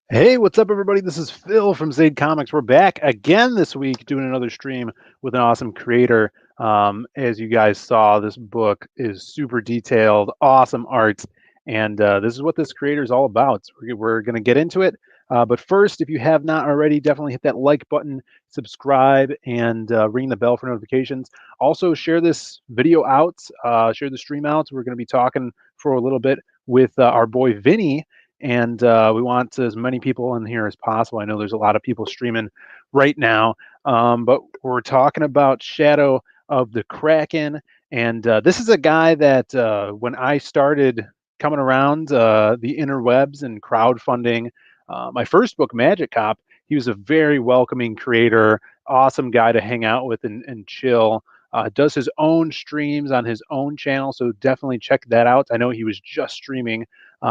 Hey, what's up, everybody? This is Phil from Zaid Comics. We're back again this week doing another stream with an awesome creator. As you guys saw, this book is super detailed, awesome art, and this is what this creator is all about. So we're going to get into it. But first, if you have not already, definitely hit that like button, subscribe, and ring the bell for notifications. Also, share this video out, share the stream out. We're going to be talking for a little bit with our boy Vinnie, and we want as many people in here as possible. I know there's a lot of people streaming right now, but we're talking about Shadow of the Kraken, and this is a guy that when I started coming around the interwebs and crowdfunding, my first book, Magic Cop, he was a very welcoming creator, awesome guy to hang out with and chill. Does his own streams on his own channel, so definitely check that out. I know he was just streaming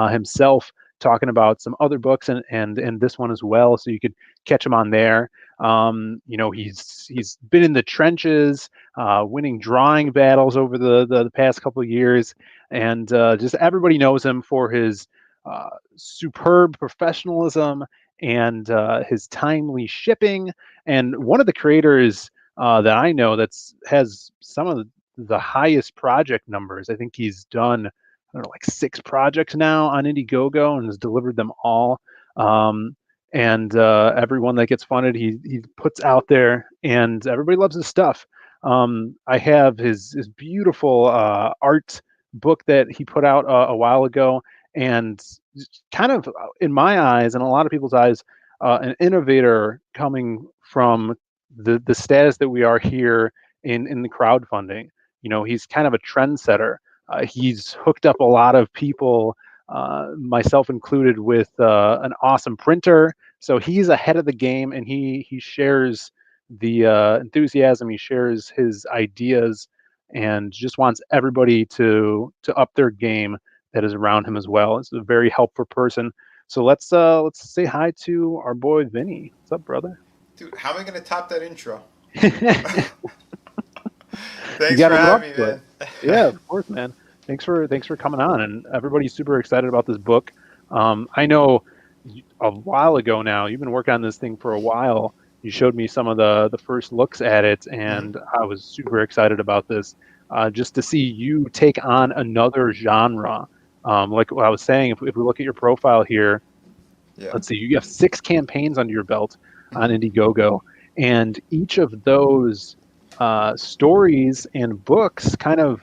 himself, talking about some other books and this one as well, so you could catch him on there. He's been in the trenches, winning drawing battles over the past couple of years, and just everybody knows him for his superb professionalism and his timely shipping. And one of the creators that I know that's has some of the highest project numbers. I think he's done, I don't know, like 6 projects now on Indiegogo and has delivered them all. And everyone that gets funded, he puts out there, and everybody loves his stuff. I have his beautiful art book that he put out a while ago, and kind of in my eyes and a lot of people's eyes, an innovator coming from the status that we are here in the crowdfunding. He's kind of a trendsetter. He's hooked up a lot of people, myself included, with an awesome printer. So he's ahead of the game, and he shares the enthusiasm. He shares his ideas, and just wants everybody to up their game that is around him as well. It's a very helpful person. So let's say hi to our boy Vinny. What's up, brother? Dude, how am I gonna top that intro? You Thanks got for to live up having me, to it. man. Yeah, of course, man. Thanks for coming on, and everybody's super excited about this book. I know a while ago now, you've been working on this thing for a while. You showed me some of the first looks at it, Hmm. and I was super excited about this. Just to see you take on another genre. Like what I was saying, if we look at your profile here, Yeah. let's see, you have 6 campaigns under your belt on Hmm. Indiegogo, and each of those stories and books kind of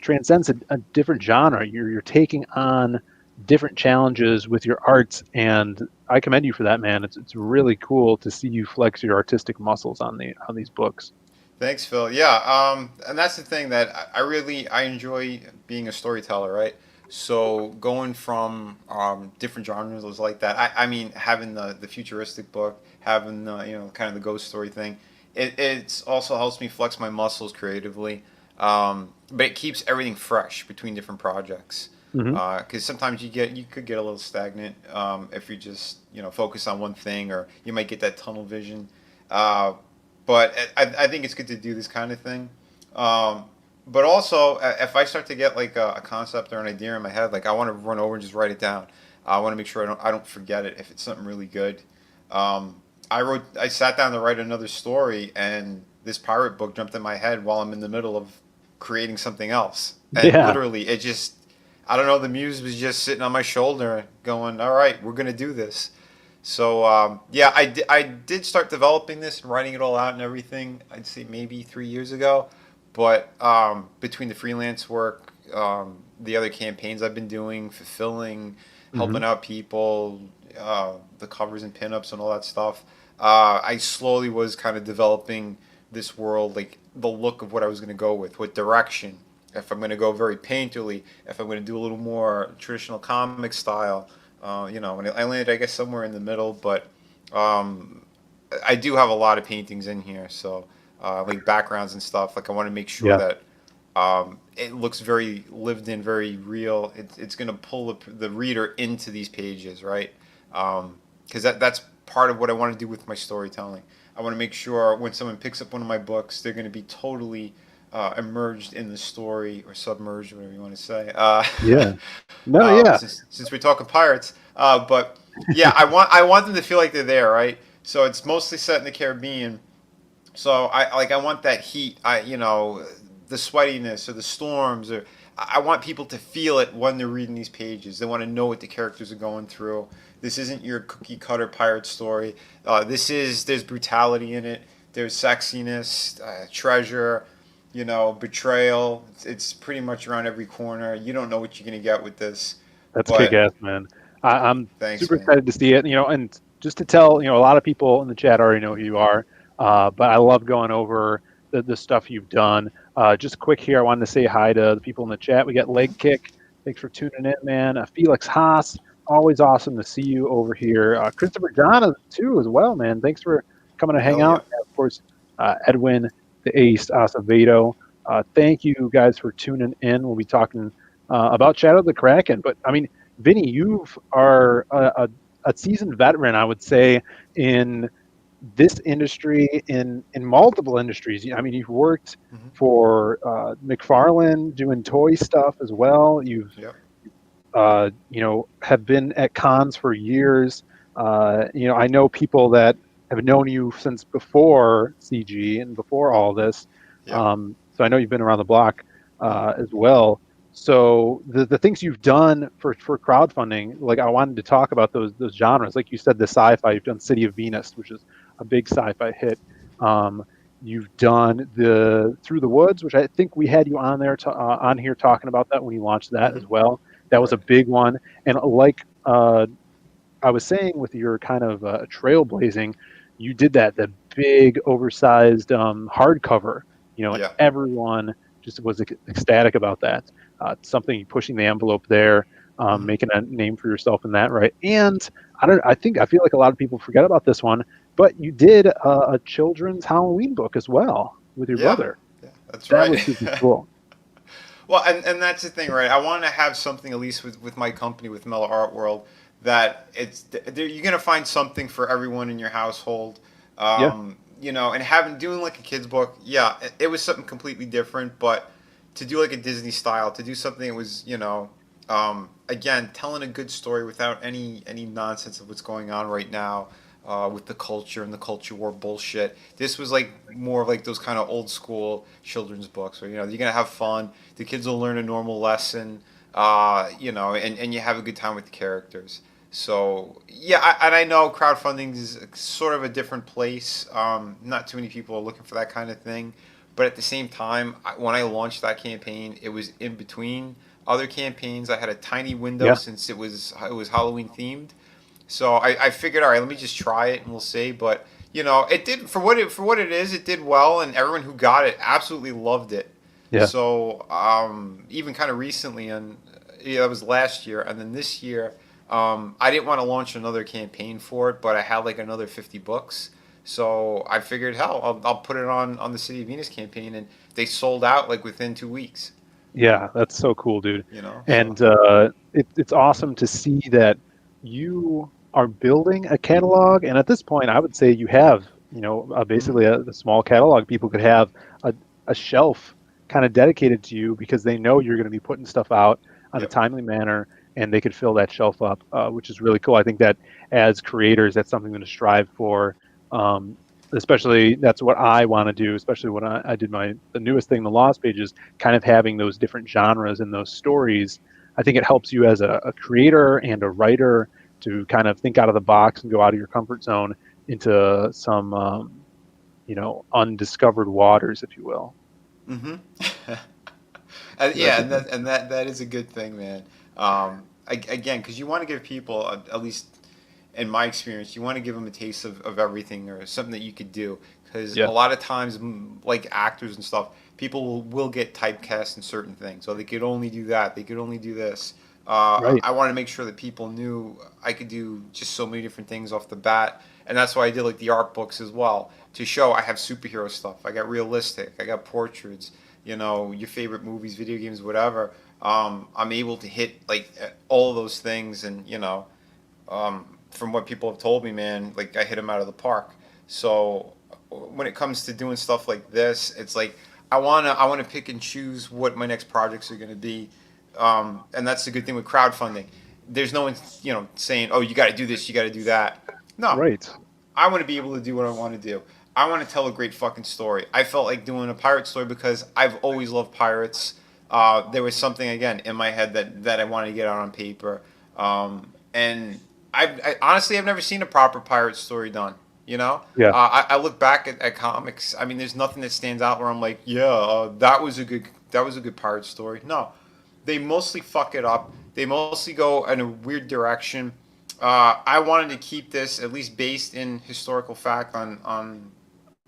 transcends a different genre. You're taking on different challenges with your art, and I commend you for that, man. It's really cool to see you flex your artistic muscles on these books. Thanks, Phil. Yeah. And that's the thing that I really I enjoy being a storyteller, right? So going from different genres like that. I mean, having the futuristic book, having the kind of the ghost story thing. It's also helps me flex my muscles creatively. But it keeps everything fresh between different projects. Hmm. Because sometimes you could get a little stagnant if you just focus on one thing, or you might get that tunnel vision. Uh, but I think it's good to do this kind of thing. Um, but also, if I start to get like a concept or an idea in my head, like I want to run over and just write it down. I want to make sure I don't forget it if it's something really good. Um, I sat down to write another story, and this pirate book jumped in my head while I'm in the middle of creating something else. And Yeah, literally, it just, I don't know, the muse was just sitting on my shoulder going, all right, we're going to do this. So yeah, I did start developing this and writing it all out and everything. I'd say maybe 3 years ago, but between the freelance work, the other campaigns I've been doing, fulfilling, hmm, helping out people, the covers and pinups and all that stuff, I slowly was kind of developing this world, like the look of what I was going to go with, what direction. If I'm going to go very painterly, if I'm going to do a little more traditional comic style, and I landed, I guess, somewhere in the middle. But um, I do have a lot of paintings in here, so like backgrounds and stuff. Like I want to make sure yeah, that it looks very lived in, very real. It's going to pull the reader into these pages, right? Because that's part of what I want to do with my storytelling. I want to make sure when someone picks up one of my books, they're going to be totally immersed in the story, or submerged, whatever you want to say. yeah. No, yeah, Since we're talking pirates, but yeah, I want them to feel like they're there, right? So it's mostly set in the Caribbean. So I want that heat. The sweatiness or the storms, or I want people to feel it when they're reading these pages. They want to know what the characters are going through. This isn't your cookie cutter pirate story. There's brutality in it. There's sexiness, treasure, betrayal. It's pretty much around every corner. You don't know what you're gonna get with this, That's kick but ass, man. I'm thanks, super man. excited to see it. And just to tell, a lot of people in the chat already know who you are, but I love going over the stuff you've done. Just quick here, I wanted to say hi to the people in the chat. We got Hmm. Leg Kick. Thanks for tuning in, man. Felix Haas, always awesome to see you over here. Christopher John, too, as well, man. Thanks for coming to hang Hell out. yeah. And of course, Edwin, the Ace, Acevedo. Thank you guys for tuning in. We'll be talking about Shadow of the Kraken. But I mean, Vinny, you are a seasoned veteran, I would say, in this industry, in multiple industries. I mean, you've worked Hmm. for McFarlane doing toy stuff as well. You've Yep. have been at cons for years. I know people that have known you since before CG and before all this. Yep. So I know you've been around the block Hmm. as well. So the things you've done for crowdfunding, like I wanted to talk about those genres. Like you said, the sci-fi. You've done City of Venus, which is a big sci-fi hit. Um, you've done the Through the Woods, which I think we had you on there on here talking about that when you launched that Hmm. as well. That was a Right. big one. And like I was saying, with your kind of trailblazing, you did the big, oversized hardcover, and Yeah. everyone just was ecstatic about that. Something pushing the envelope there, Hmm. making a name for yourself in that, right? And I feel like a lot of people forget about this one, but you did a children's Halloween book as well with your Yeah. brother. Yeah. That's That right. was super cool. Well, and that's the thing, right? I want to have something at least with my company with Mellow Art World that you're gonna find something for everyone in your household. Yeah, And having doing like a kids book, yeah, it was something completely different. But to do like a Disney style, to do something that was, again, telling a good story without any nonsense of what's going on right now. With the culture and the culture war bullshit. This was like more of like those kind of old school children's books where you're gonna have fun. The kids will learn a normal lesson, and you have a good time with the characters. So yeah, and I know crowdfunding is sort of a different place. Not too many people are looking for that kind of thing, but at the same time, when I launched that campaign, it was in between other campaigns. I had a tiny window yeah, since it was Halloween themed, so I figured, all right, let me just try it and we'll see. But it did for what it is. It did well, and everyone who got it absolutely loved it. yeah. So even kind of recently, and yeah, that was last year, and then this year, I didn't want to launch another campaign for it, but I had like another 50 books. So I figured, hell, I'll put it on the City of Venus campaign, and they sold out like within 2 weeks. Yeah, that's so cool, dude. So And it's awesome to see that you are building a catalog. And at this point, I would say you have, hmm basically a small catalog. People could have a shelf kind of dedicated to you because they know you're going to be putting stuff out on a yep. timely manner, and they could fill that shelf up, which is really cool. I think that as creators, that's something to strive for. Um, Especially that's what I want to do. Especially when I did the newest thing, the Lost Pages, kind of having those different genres and those stories. I think it helps you as a creator and a writer to kind of think out of the box and go out of your comfort zone into some undiscovered waters, if you will. hmm So that's yeah, and exciting. that is a good thing, man. Again, because you want to give people, at least in my experience, you want to give them a taste of everything or something that you could do. Because a Yeah, lot of times, like actors and stuff, people will get typecast in certain things. So they could only do that. They could only do this. right. I wanted to make sure that people knew I could do just so many different things off the bat, and that's why I did like the art books as well to show I have superhero stuff. I got realistic. I got portraits. Your favorite movies, video games, whatever. I'm able to hit like all of those things, and from what people have told me, man, like I hit them out of the park. So when it comes to doing stuff like this, it's like I wanna pick and choose what my next projects are gonna be, and that's the good thing with crowdfunding. there's no one, saying, "Oh, you got to do this, you got to do that." No, Right. I want to be able to do what I want to do. I want to tell a great fucking story. I felt like doing a pirate story because I've always loved pirates. There was something again in my head that I wanted to get out on paper, and honestly I've never seen a proper pirate story done. You know, Yeah. I look back at comics. I mean, there's nothing that stands out where I'm like, yeah, that was a good pirate story. No, they mostly fuck it up. They mostly go in a weird direction. I wanted to keep this at least based in historical fact on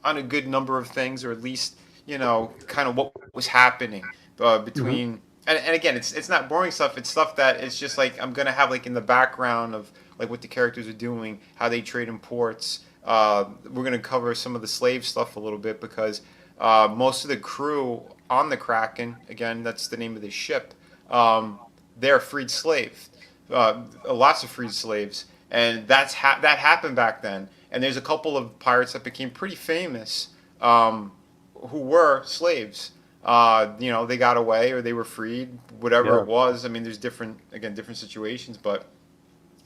a good number of things, or at least kind of what was happening Hmm. between. And again, it's not boring stuff. It's stuff that it's just like I'm gonna have like in the background of like what the characters are doing, how they trade in ports. We're gonna cover some of the slave stuff a little bit because most of the crew on the Kraken, again, that's the name of the ship. Um, they're freed slaves, lots of freed slaves, and that happened back then. And there's a couple of pirates that became pretty famous, who were slaves. They got away or they were freed, whatever it Yeah. was. I mean, there's different situations, but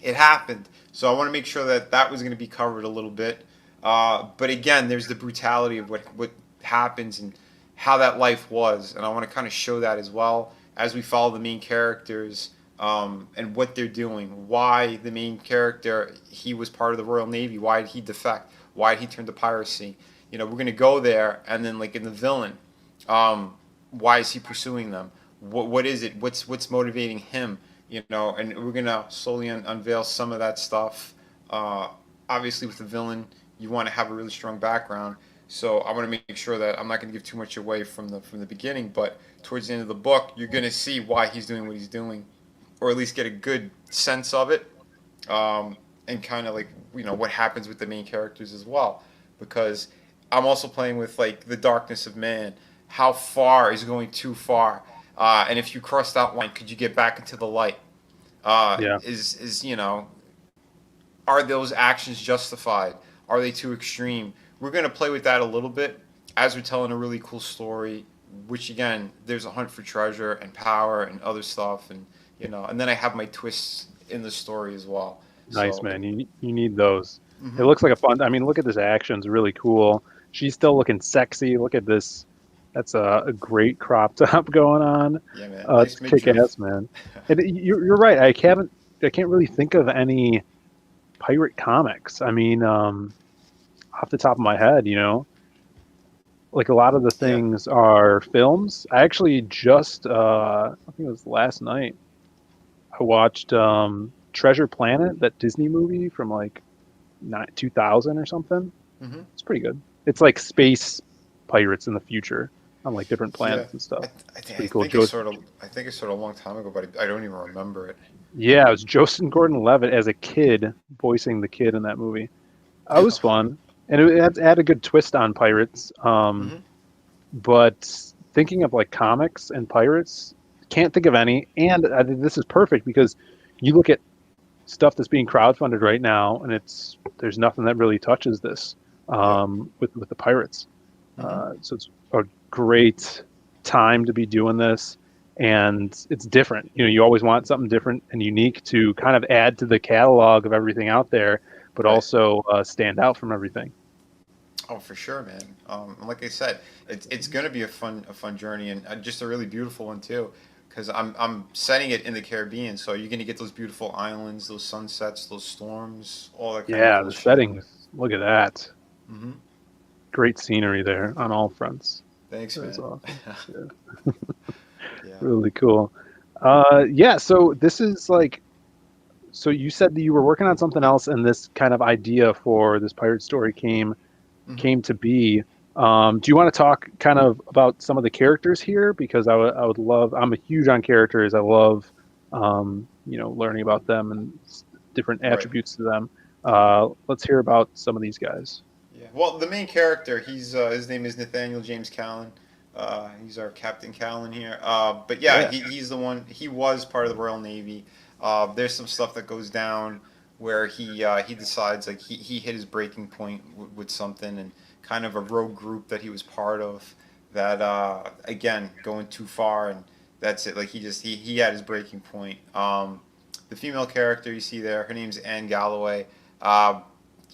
it happened. So I want to make sure that was going to be covered a little bit. But again, there's the brutality of what happens and how that life was, and I want to kind of show that as well as we follow the main characters, and what they're doing. Why the main character, he was part of the Royal Navy. Why did he defect? Why did he turn to piracy? We're going to go there, and then like in the villain, um, why is he pursuing them? What is it? What's motivating him? And we're gonna slowly unveil some of that stuff. Uh, Obviously, with the villain, you want to have a really strong background. So I want to make sure that I'm not going to give too much away from the beginning, but towards the end of the book, you're going to see why he's doing what he's doing, or at least get a good sense of it, and kind of like what happens with the main characters as well, because I'm also playing with like the darkness of man. How far is going too far? And if you cross that line, could you get back into the light? Yeah. Is Are those actions justified? Are they too extreme? We're going to play with that a little bit as we're telling a really cool story, which again, there's a hunt for treasure and power and other stuff, and then I have my twists in the story as well. Nice, So, man. You need those. It mm-hmm. looks like a fun. I mean, look at this action's really cool. She's still looking sexy. Look at this. That's a great crop top going on. Yeah, man, nice It's kick midriff. ass, man. And you're right. I can't really think of any pirate comics. I mean, off the top of my head, like a lot of the Yeah. things are films. I actually just, I think it was last night, I watched Treasure Planet, that Disney movie from like 2000 or something. Mm-hmm. It's pretty good. It's like space pirates in the future on like different Yeah. planets and stuff. It's I pretty cool. think it's sort of a long time ago, but I don't even remember it. Yeah, it was Joseph Gordon-Levitt as a kid voicing the kid in that movie. That was fun, and it had a good twist on pirates. Mm-hmm. But thinking of like comics and pirates, can't think of any. And I think this is perfect because you look at stuff that's being crowdfunded right now, and there's nothing that really touches this, Yep. with the pirates. Mm-hmm. So it's a great time to be doing this, and it's different. You always want something different and unique to kind of add to the catalog of everything out there, but Right. also stand out from everything. Oh, for sure, man. And like I said, it's gonna be a fun journey, and just a really beautiful one too, because I'm setting it in the Caribbean, so you're gonna get those beautiful islands, those sunsets, those storms, all that kind of Yeah, cool the shit. settings. Look at that. Mm-hmm. Great scenery there on all fronts. Thanks, That's man. awesome. Yeah, Yeah. really cool. Yeah, so this is like, so you said that you were working on something else, and this kind of idea for this pirate story Mm-hmm. came to be. Do you want to talk kind of about some of the characters here? Because I would love. I'm a huge on characters. I love, learning about them and different Right. attributes to them. Let's hear about some of these guys. Yeah. Well, the main character, his name is Nathaniel James Callan. He's our Captain Callan here. But yeah, Yeah. he's the one. He was part of the Royal Navy. There's some stuff that goes down where he decides like he hit his breaking point with something, and kind of a rogue group that he was part of that again going too far, and that's it. Like he had his breaking point. the female character you see there, her name's Anne Galloway. Uh,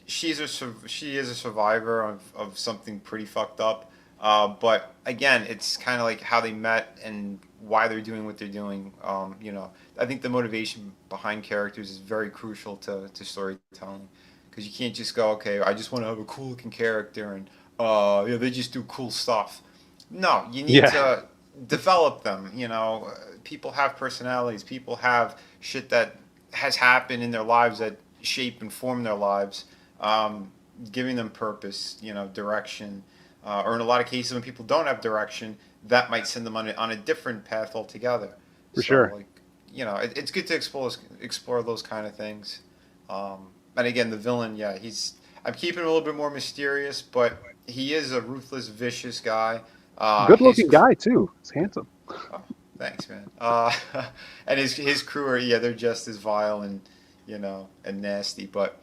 she is a survivor of something pretty fucked up. But again, it's kind of like how they met and why they're doing what they're doing. I think the motivation behind characters is very crucial to storytelling, because you can't just go, okay, I just want to have a cool looking character and they just do cool stuff. No, you need Yeah, to develop them. People have personalities. People have shit that has happened in their lives that shape and form their lives. Um, Giving them purpose, direction, or in a lot of cases when people don't have direction, that might send them on a different path altogether. for So sure. like, it's good to explore those kind of things. And again, the villain, yeah, I'm keeping him a little bit more mysterious, but he is a ruthless, vicious guy. Good His looking guy too. He's handsome. Oh, thanks, man. And his crew are, yeah, they're just as vile and and nasty. But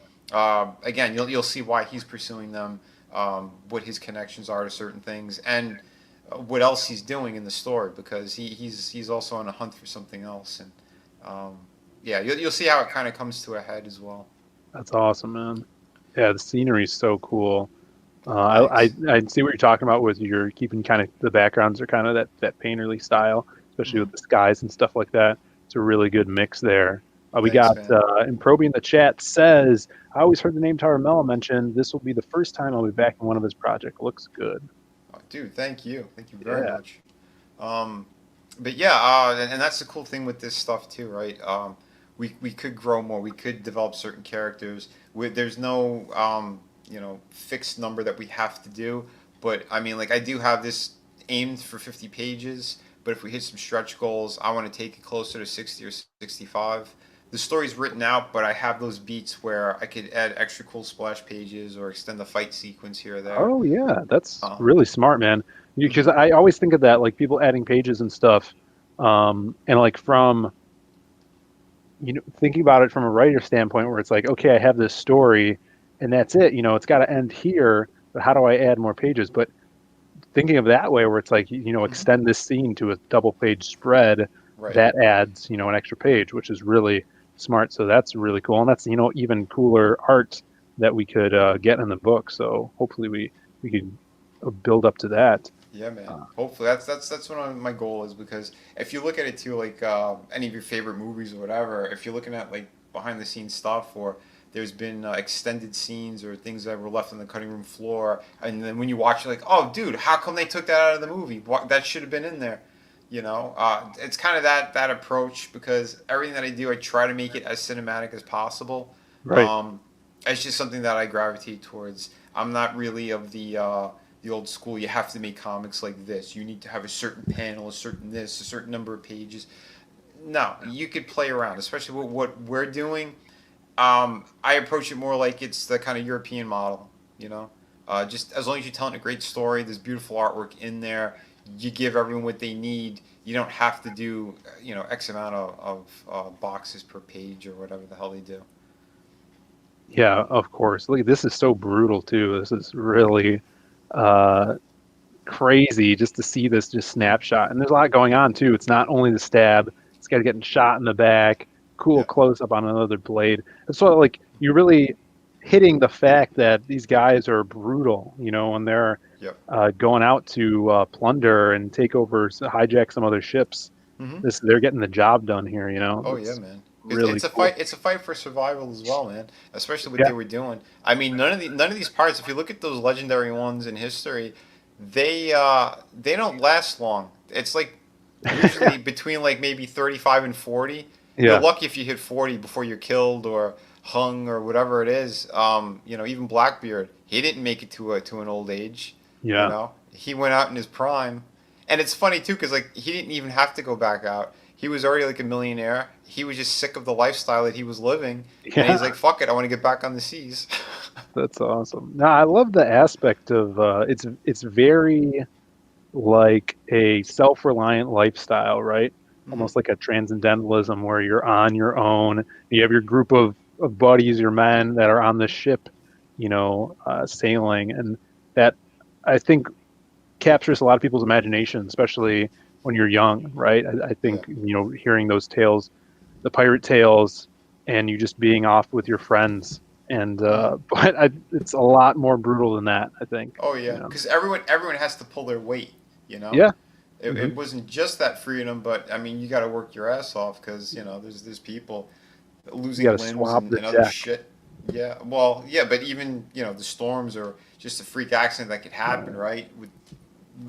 again, you'll see why he's pursuing them, what his connections are to certain things, and what else he's doing in the story, because he's also on a hunt for something else. And yeah, you'll see how it kind of comes to a head as well. That's awesome, man. Yeah, the scenery's so cool. Thanks. I see what you're talking about with your keeping kind of the backgrounds are kind of that painterly style, especially Hmm. with the skies and stuff like that. It's a really good mix there. We Thanks, got man. Improbi in the chat says, I always heard the name Tartamella mentioned. This will be the first time I'll be back in one of his projects. Looks good. Oh, dude, thank you. Thank you very Yeah. much. Um, but yeah, and that's the cool thing with this stuff too, right? We could grow more. We could develop certain characters. There's no fixed number that we have to do. But I mean, like, I do have this aimed for 50 pages. But if we hit some stretch goals, I want to take it closer to 60 or 65. The story's written out, but I have those beats where I could add extra cool splash pages or extend the fight sequence here or there. Oh yeah, that's Um, really smart, man. Because mhm. I always think of that, like people adding pages and stuff, and like from thinking about it from a writer standpoint, where it's like, okay, I have this story, and that's it. It's got to end here. But how do I add more pages? But thinking of that way, where it's like, Mhm. extend this scene to a double page spread, Right. that adds, an extra page, which is really smart. So that's really cool, and that's even cooler art that we could get in the book. So hopefully we can build up to that. Yeah, man. Uh, Hopefully, that's what my goal is. Because if you look at it too, like any of your favorite movies or whatever, if you're looking at like behind the scenes stuff, or there's been extended scenes or things that were left on the cutting room floor, and then when you watch, you're like, oh, dude, how come they took that out of the movie? That should have been in there. It's kind of that approach, because everything that I do, I try to make it as cinematic as possible. right. Um, it's just something that I gravitate towards. I'm not really of the old school. You have to make comics like this. You need to have a certain panel, a certain this, a certain number of pages. No, you could play around, especially with what we're doing. I approach it more like it's the kind of European model. You know, just as long as you're telling a great story, there's beautiful artwork in there. You give everyone what they need. You don't have to do X amount of boxes per page or whatever the hell they do. Yeah, of course. Look, this is so brutal too. This is really uh, crazy just to see this just snapshot. And there's a lot going on too. It's not only the stab; it's got getting shot in the back. Cool Yeah. close up on another blade. It's sort of like you're really hitting the fact that these guys are brutal. When they're Yep. going out to plunder and take over, hijack some other ships. Mm-hmm. They're getting the job done here. Oh yeah, It's man. really It's a cool. fight. It's a fight for survival as well, man. Especially what Yeah, they were doing. I mean, none of these parts. If you look at those legendary ones in history, they don't last long. It's like usually between like maybe 35 and 40. You're yeah, lucky if you hit 40 before you're killed or hung or whatever it is. Even Blackbeard, he didn't make it to an old age. yeah, He went out in his prime, and it's funny too because like he didn't even have to go back out. He was already like a millionaire. He was just sick of the lifestyle that he was living, and he's yeah. like, "Fuck it, I want to get back on the seas." That's awesome. No, I love the aspect of it's very like a self-reliant lifestyle, right? Hmm. Almost like a transcendentalism where you're on your own. You have your group of buddies, your men that are on the ship, sailing, and that I think captures a lot of people's imagination, especially when you're young, right? I Yeah. think hearing those tales the pirate tales and you just being off with your friends. And Mm-hmm. it's a lot more brutal than that, I think. Oh You yeah, know. because everyone has to pull their weight. You know, Yeah. it, Hmm. it wasn't just that freedom, but I mean, you got to work your ass off because there's people You got losing to limbs swab the and other deck. shit. Yeah, well, yeah, but even the storms or just a freak accident that could happen, right?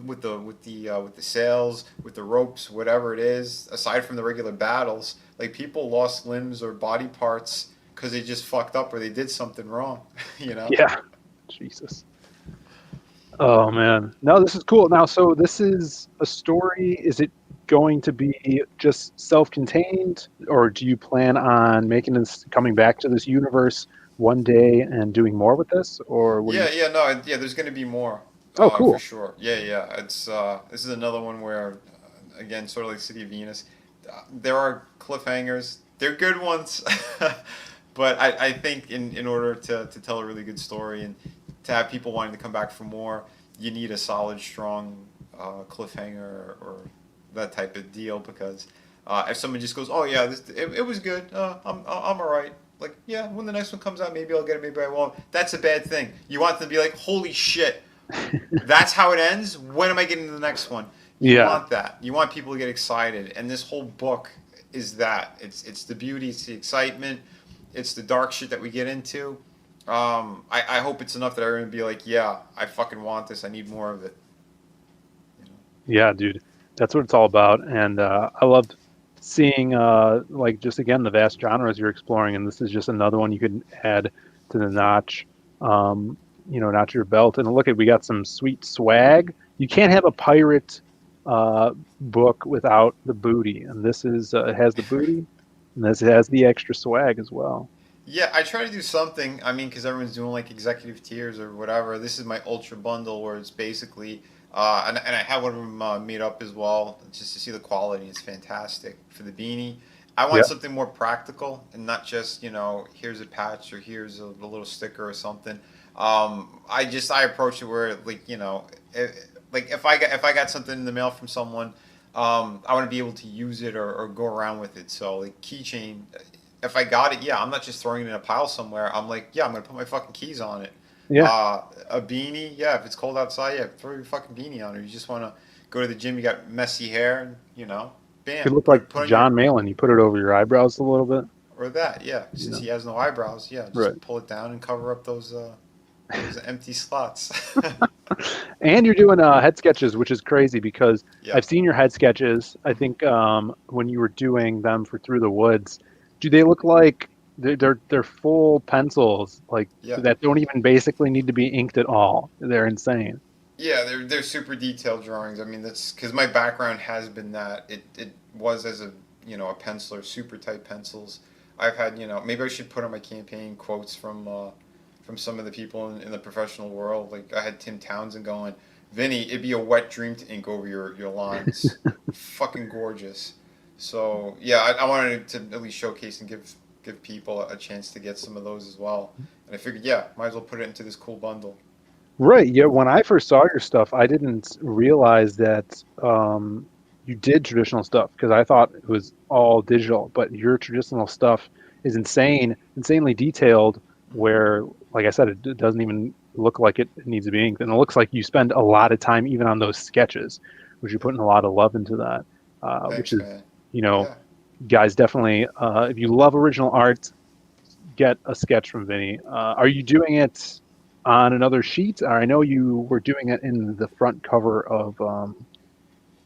With the sails, with the ropes, whatever it is. Aside from the regular battles, like people lost limbs or body parts because they just fucked up or they did something wrong. You know. Yeah. Jesus. Oh man. No, this is cool. Now, so this is a story. Is it going to be just self-contained, or do you plan on making this coming back to this universe one day and doing more with this, or what do you? Yeah, yeah, no, yeah. There's going to be more, Oh, for cool. sure. Yeah, yeah. This is another one where, again, sort of like City of Venus, there are cliffhangers. They're good ones, but I think in order to tell a really good story and to have people wanting to come back for more, you need a solid, strong cliffhanger or that type of deal because if someone just goes, oh yeah, it was good, I'm all right. Like, yeah, when the next one comes out, maybe I'll get it, maybe I won't. That's a bad thing. You want them to be like, holy shit, that's how it ends? When am I getting to the next one? You Yeah. want that. You want people to get excited. And this whole book is that. It's the beauty, it's the excitement, it's the dark shit that we get into. I hope it's enough that everyone be like, yeah, I fucking want this. I need more of it. You know? Yeah, dude. That's what it's all about. And I loved seeing, like, just again, the vast genres you're exploring. And this is just another one you could add to the notch, um, notch your belt. And look at, we got some sweet swag. You can't have a pirate book without the booty. And this it has the booty, and this has the extra swag as well. Yeah, I try to do something. I mean, because everyone's doing like executive tiers or whatever. This is my ultra bundle where it's basically, and I have one of them made up as well, just to see the quality. It's fantastic for the beanie. I Yeah. want something more practical and not just here's a patch or here's a little sticker or something. I approach it where like like if I got something in the mail from someone, I want to be able to use it or go around with it. So like keychain, if I got it, yeah, I'm not just throwing it in a pile somewhere. I'm like, yeah, I'm gonna put my fucking keys on it. Yeah. A beanie, yeah, if it's cold outside, yeah, throw your fucking beanie on. Or you just want to go to the gym, you got messy hair, and bam, Could look put like it, put on your John Malin. You put it over your eyebrows a little bit. or that, yeah. Since Yeah. he has no eyebrows, yeah, Right. just pull it down and cover up those empty slots. And you're doing head sketches, which is crazy because Yeah, I've seen your head sketches. I think when you were doing them for Through the Woods, do they look like they're full pencils, like yeah. that don't even basically need to be inked at all? They're insane. Yeah, they're super detailed drawings. I mean, that's because my background has been that. It was as a penciler, super tight pencils. I've had maybe I should put on my campaign quotes from some of the people in the professional world. Like I had Tim Townsend going, Vinny, it'd be a wet dream to ink over your lines. Fucking gorgeous. So yeah, I wanted to at least showcase and give people a chance to get some of those as well. And I figured, yeah, might as well put it into this cool bundle. Right. Yeah. When I first saw your stuff, I didn't realize that you did traditional stuff because I thought it was all digital. But your traditional stuff is insanely detailed. Where, like I said, it doesn't even look like it needs to be inked, and it looks like you spend a lot of time even on those sketches, which you're putting a lot of love into that. Which Thanks, is, man. you know, Yeah. guys, definitely. If you love original art, get a sketch from Vinny. Are you doing it on another sheet? Or I know you were doing it in the front cover of Yeah,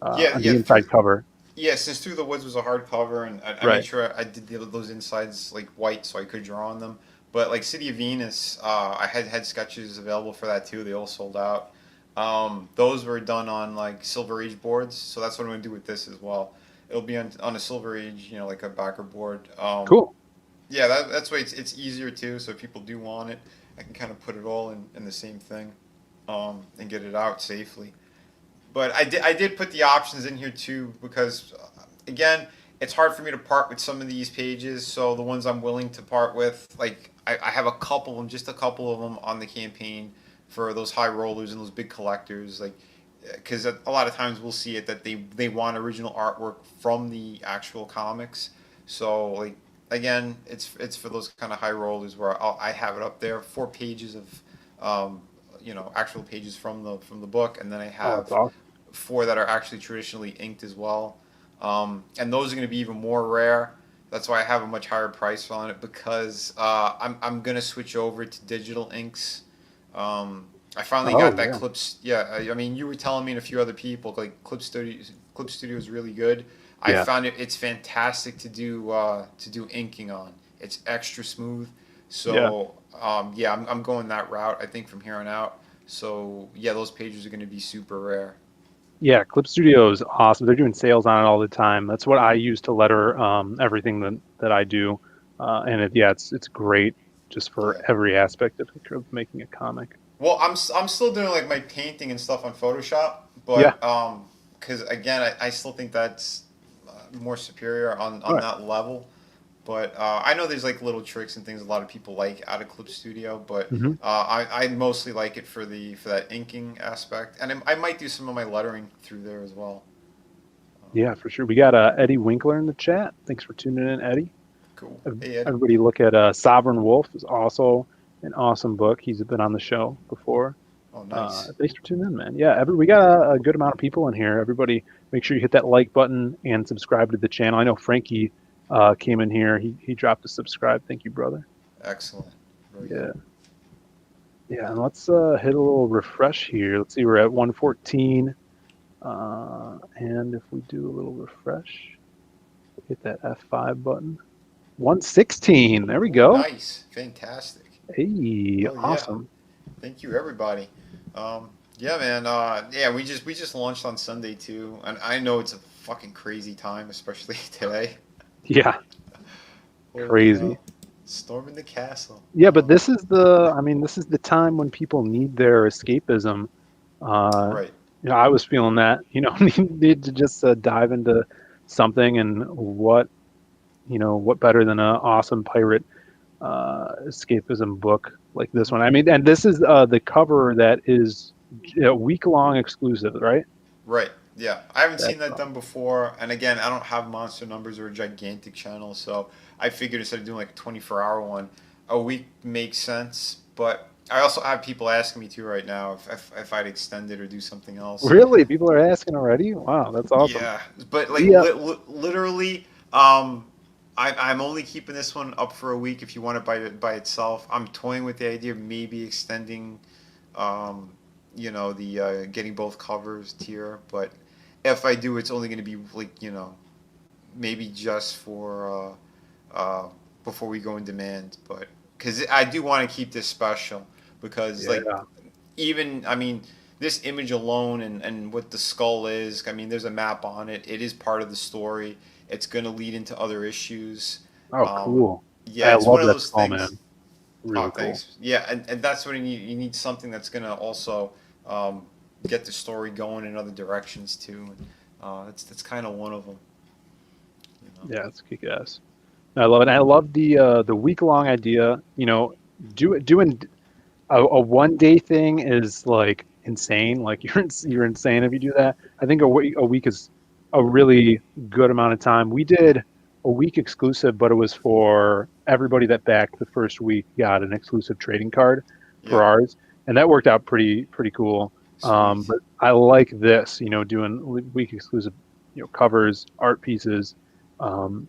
on yeah. the inside cover. Since Through the Woods was a hardcover, and I made Right. sure I did those insides like white so I could draw on them. But like City of Venus, I had sketches available for that too. They all sold out. Those were done on like Silver Age boards, so that's what I'm gonna do with this as well. It'll be on a Silver Age, like a backer board. Cool. Yeah, that's why it's easier too. So if people do want it, I can kind of put it all in the same thing, and get it out safely. But I did put the options in here too because again, it's hard for me to part with some of these pages. So the ones I'm willing to part with, like I have a couple of them, just a couple of them on the campaign for those high rollers and those big collectors, like because a lot of times we'll see it that they want original artwork from the actual comics. So like again, it's for those kind of high rollers where I have it up there, 4 pages of, um, actual pages from the book, and then I Oh, that's have awesome. four that are actually traditionally inked as well. And those are going to be even more rare. That's why I have a much higher price on it because I'm going to switch over to digital inks. I finally Oh got that yeah, Clips. Yeah, I mean, you were telling me and a few other people like Clip Studio is really good. I yeah, found it's fantastic to do inking on. It's extra smooth. yeah. So yeah, I'm going that route. I think from here on out. So yeah, those pages are going to be super rare. Yeah, Clip Studio is awesome. They're doing sales on it all the time. That's what I use to letter everything that I do, and yeah, it's great just for Yeah. every aspect of making a comic. Well, I'm still doing like my painting and stuff on Photoshop, Yeah. but because again, I still think that's more superior All on right. that level. But I know there's like little tricks and things a lot of people like out of Clip Studio, but Hmm. I mostly like it for that inking aspect, and I might do some of my lettering through there as well. Yeah, for sure. We got Eddie Winkler in the chat. Thanks for tuning in, Eddie. Cool. Hey Eddie. Everybody look at Sovereign Wolf is also an awesome book. He's been on the show before. Oh, nice. Thanks for tuning in, man. Yeah, we got a good amount of people in here. Everybody, make sure you hit that like button and subscribe to the channel. I know Frankie came in here. He dropped a subscribe. Thank you, brother. Excellent. Very good. Yeah, yeah. And let's hit a little refresh here. Let's see, we're at 114. And if we do a little refresh, hit that F5 button. 116. There we Oh, go. nice. Fantastic. Hey, Hell yeah. awesome. Thank you, everybody. Yeah, man. Yeah, we just launched on Sunday too, and I know it's a fucking crazy time, especially today. Yeah, Holy crazy. hell! Storming the castle. Yeah, but I mean, this is the time when people need their escapism. Uh, Right. I was feeling that, need to just dive into something, and what better than an awesome pirate escapism book like this Hmm. one? I mean, and this is the cover that is a week-long exclusive, right? Right. Yeah, I haven't seen That's that done before, and again, I don't have monster numbers or a gigantic channel, so I figured instead of doing like a 24-hour one, a week makes sense. But I also have people asking me too right now if I'd extend it or do something else. really, people are asking already. Wow, that's awesome. Yeah, but like We literally, I'm only keeping this one up for a week. If you want it by itself, I'm toying with the idea of maybe extending, um, the getting both covers tier. But if I do, it's only going to be like maybe just for before we go in demand. But because I do want to keep this special because like yeah. even I mean this image alone and what the skull is. I mean, there's a map on it. It is part of the story. It's going to lead into other issues. Oh, Um, cool. yeah, I it's love one of that those skull, things. man. Oh, Really cool. thanks. Yeah, and that's what you need. You need something that's going to also um, get the story going in other directions too. And that's kind of one of them. You know. Yeah, it's kick ass. I love it. I love the week long idea. Doing a 1 day thing is like insane. Like you're insane if you do that. I think a week is a really good amount of time. We did a week exclusive, but it was for everybody that backed the first week got an exclusive trading card for Yeah. ours, and that worked out pretty cool. Sweet. But I like this, doing week exclusive, covers, art pieces. Um,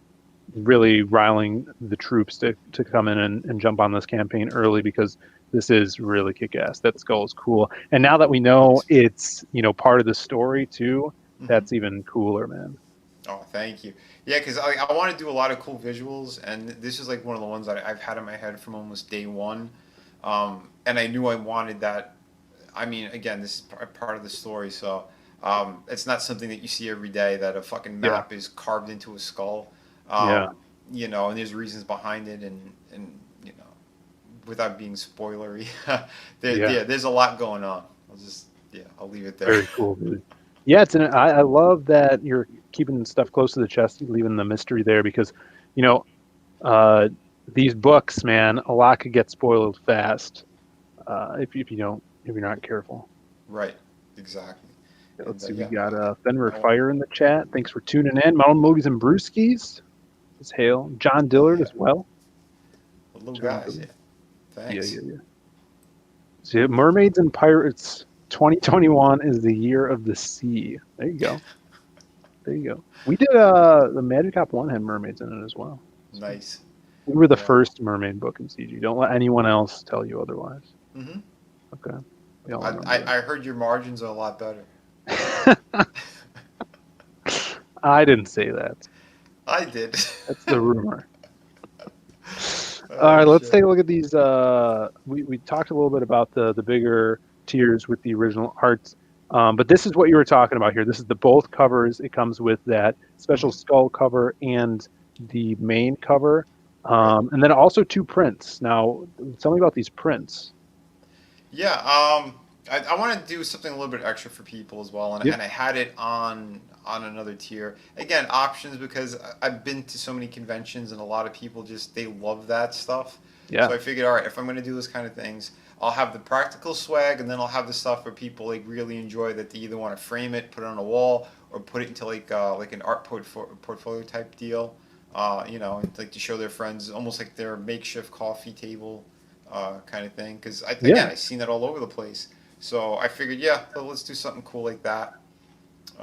Really riling the troops to come in and jump on this campaign early because this is really kick-ass. That skull is cool. And now that we know Thanks. it's, part of the story too, Hmm. that's even cooler, man. Oh, thank you. Yeah, because I want to do a lot of cool visuals, and this is like one of the ones that I've had in my head from almost day one. And I knew I wanted that. I mean, again, this is part of the story, so it's not something that you see every day that a fucking Yeah. map is carved into a skull. Yeah. And there's reasons behind it, and you know, without being spoilery, Yeah. there's a lot going on. I'll leave it there. Very cool, dude. Yeah, I love that you're keeping stuff close to the chest, leaving the mystery there because, you know, uh, these books, man, a lot could get spoiled fast if you're not careful. Right, exactly. And Let's see, we yeah, got Fenrir I want. Fire in the chat. Thanks for tuning in. Mountain Movies and Brewskis. Is Hale. John Dillard Yeah, as well. the little John guys. Dillard. Yeah, Yeah, thanks. yeah, yeah. So Mermaids and Pirates 2021 is the year of the sea. There you go. There you go. We did the Magic Cop 1 had mermaids in it as well. So Nice. we were the Yeah. first mermaid book in CG. Don't let anyone else tell you otherwise. hmm Okay. We all I, remember I I heard your margins are a lot better. that. I didn't say that. I did. That's the rumor. All Oh right, let's shit. take a look at these. We talked a little bit about the bigger tiers with the original arts, but this is what you were talking about here. This is the both covers. It comes with that special hmm skull cover and the main cover, Right. and then also two prints. Now, tell me about these prints. Yeah. I want to do something a little bit extra for people as well, and, Yep. and I had it on another tier. Again, options because I've been to so many conventions and a lot of people just they love that stuff. So Yeah. I figured, all right, if I'm going to do this kind of things, I'll have the practical swag, and then I'll have the stuff where people like really enjoy that they either want to frame it, put it on a wall, or put it into like an art portfolio type deal. Like to show their friends, almost like their makeshift coffee table kind of thing. Because again, Yeah. I've seen that all over the place. So I figured, yeah, let's do something cool like that.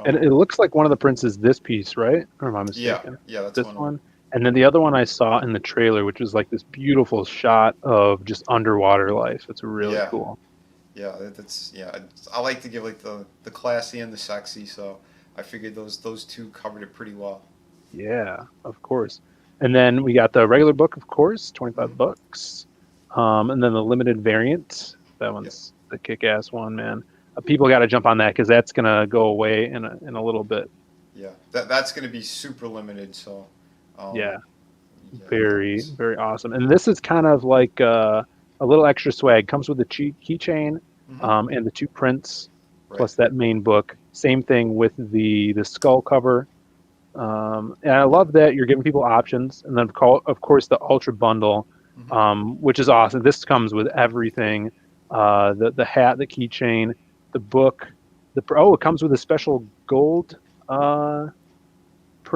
And Um, it looks like one of the prints is this piece, right? Or am I yeah, mistaken? yeah, that's This one of them. one. And then the other one I saw in the trailer, which was like this beautiful shot of just underwater life. It's really Yeah, cool. yeah, that's yeah. I like to give like the classy and the sexy, so I figured those two covered it pretty well. Yeah, of course. And then we got the regular book, of course, 25 hmm bucks. And then the limited variant. That Yep. one's the kick-ass one, man. People got to jump on that because that's gonna go away in a little bit. Yeah, that's going to be super limited. So, um, Yeah, yeah, very thanks. very awesome. And this is kind of like a little extra swag. Comes with the keychain hmm and the two prints Right. plus that main book. Same thing with the skull cover. And I Yeah. love that you're giving people options, and then of course the Ultra Bundle, hmm which is awesome. This comes with everything: the hat, the keychain, the book. It comes with a special gold uh,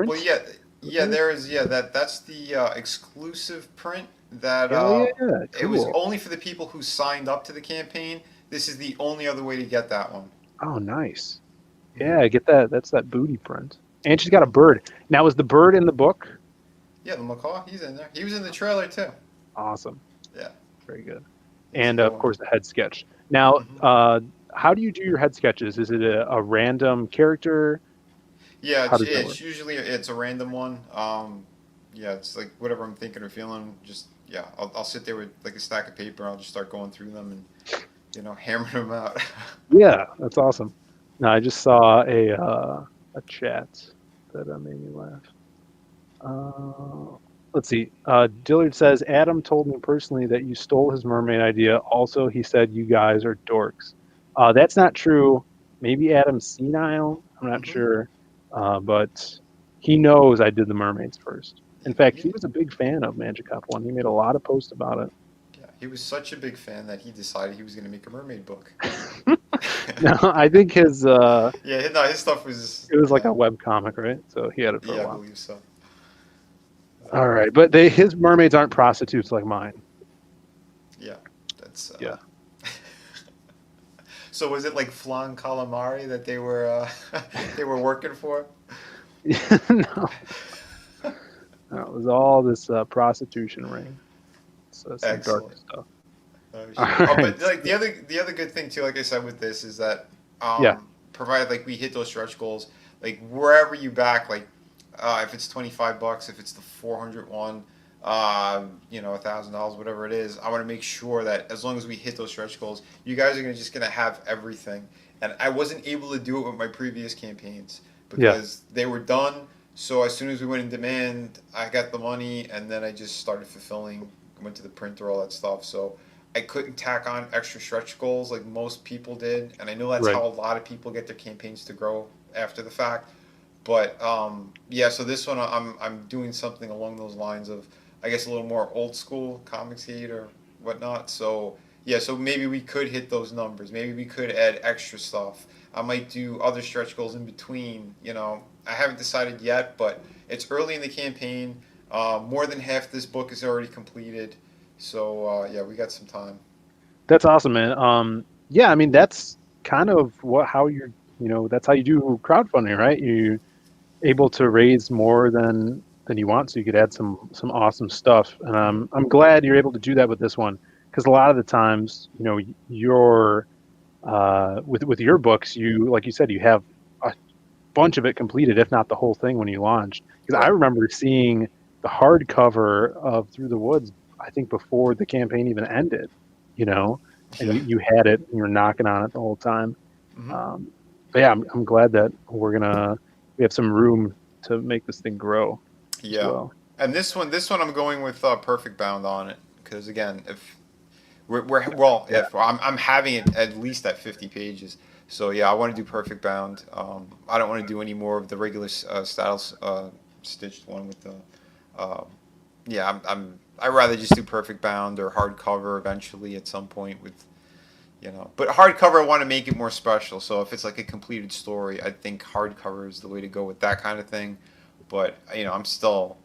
Well, print. yeah, What yeah. that is? There is yeah. That's the exclusive print that Hell yeah, yeah, it was cool. only for the people who signed up to the campaign. This is the only other way to get that one. Oh, nice. hmm Yeah, get that. That's that booty print. And she's got a bird. Now, is the bird in the book? Yeah, the macaw. He's in there. He was in the trailer too. Awesome. Yeah, Very good. he's a And good of one. course, the head sketch. Now, hmm how do you do your head sketches? Is it a random character? Yeah, How does that work? it's usually it's a random one. Yeah, it's like whatever I'm thinking or feeling. Just yeah, I'll sit there with like a stack of paper. I'll just start going through them and hammering them out. Yeah, that's awesome. Now, I just saw a chat that made me laugh. Let's see. Dillard says Adam told me personally that you stole his mermaid idea. Also, he said you guys are dorks. That's not true. Maybe Adam's senile. I'm not hmm sure, but he knows I did the mermaids first. In fact, Yeah, he was a big fan of Magic Cop One. He made a lot of posts about it. yeah, he was such a big fan that he decided he was going to make a mermaid book. No, I think his Yeah, no, his stuff was it was like yeah, a web comic, right? So he had it for a yeah, I while. believe so. All right, but his mermaids aren't prostitutes like mine. Yeah, that's. Yeah. So was it like flan calamari that they were they were working for? No, no, it was all this prostitution ring. So some dark Excellent. stuff. Oh All shit. Oh, right. but like the other good thing too, like I said with this, is that Yeah. provided like we hit those stretch goals, like wherever you back, like if it's $25, if it's the 400 one, $1,000, whatever it is, I want to make sure that as long as we hit those stretch goals, you guys are gonna have everything. And I wasn't able to do it with my previous campaigns Yeah. because they were done. So as soon as we went in demand, I got the money, and then I just started fulfilling. Went to the printer, all that stuff. So I couldn't tack on extra stretch goals like most people did, and I know that's Right. how a lot of people get their campaigns to grow after the fact. But yeah, so this one I'm doing something along those lines of I guess a little more old school comics hate or whatnot. So yeah, so maybe we could hit those numbers. Maybe we could add extra stuff. I might do other stretch goals in between. I haven't decided yet, but it's early in the campaign. More than half this book is already completed, so yeah, we got some time. That's awesome, man. Yeah, I mean that's kind of what how you're, that's how you do crowdfunding, right? You're able to raise more than you want, so you could add some awesome stuff. And Hmm. I'm glad you're able to do that with this one, because a lot of the times, your with your books, you like you said, you have a bunch of it completed, if not the whole thing, when you launched. Because I Right. remember seeing the hardcover of Through the Woods, I think before the campaign even ended, you know, and Yeah. you had it and you were knocking on it the whole time. Hmm. Um, but yeah, I'm glad that we have some room to make this thing grow as Yeah. well. And this one, I'm going with Perfect Bound on it because again, if we're well, Yeah. if I'm having it at least at 50 pages, so yeah, I want to do Perfect Bound. I don't want to do any more of the regular styles stitched one with the. Uh, yeah, I'd rather just do Perfect Bound or hardcover eventually at some point with But hardcover, I want to make it more special. So if it's like a completed story, I think hardcover is the way to go with that kind of thing. But I'm still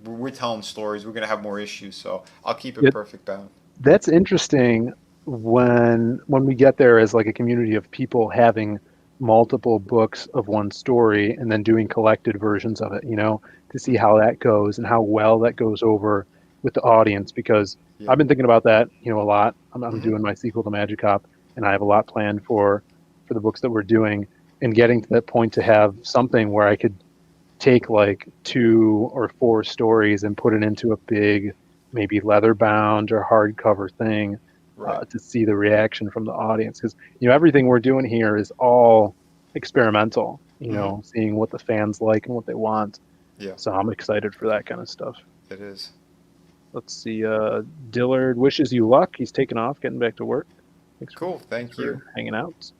we're telling stories. We're gonna have more issues, so I'll keep it Yeah, Perfect Bound. that's interesting when we get there as like a community of people having multiple books of one story and then doing collected versions of it, to see Hmm. how that goes and how well that goes over with the audience. Because Yeah. I've been thinking about that, a lot. I'm Hmm. doing my sequel to Magic Hop, and I have a lot planned for the books that we're doing, and getting to that point to have something where I could take like two or four stories and put it into a big, maybe leather bound or hardcover thing, Right. to see the reaction from the audience. Because everything we're doing here is all experimental. Hmm. Seeing what the fans like and what they want. Yeah. So I'm excited for that kind of stuff. It is. Let's see. Dillard wishes you luck. He's taking off, getting back to work. Cool. Thanks Thank for you. hanging out.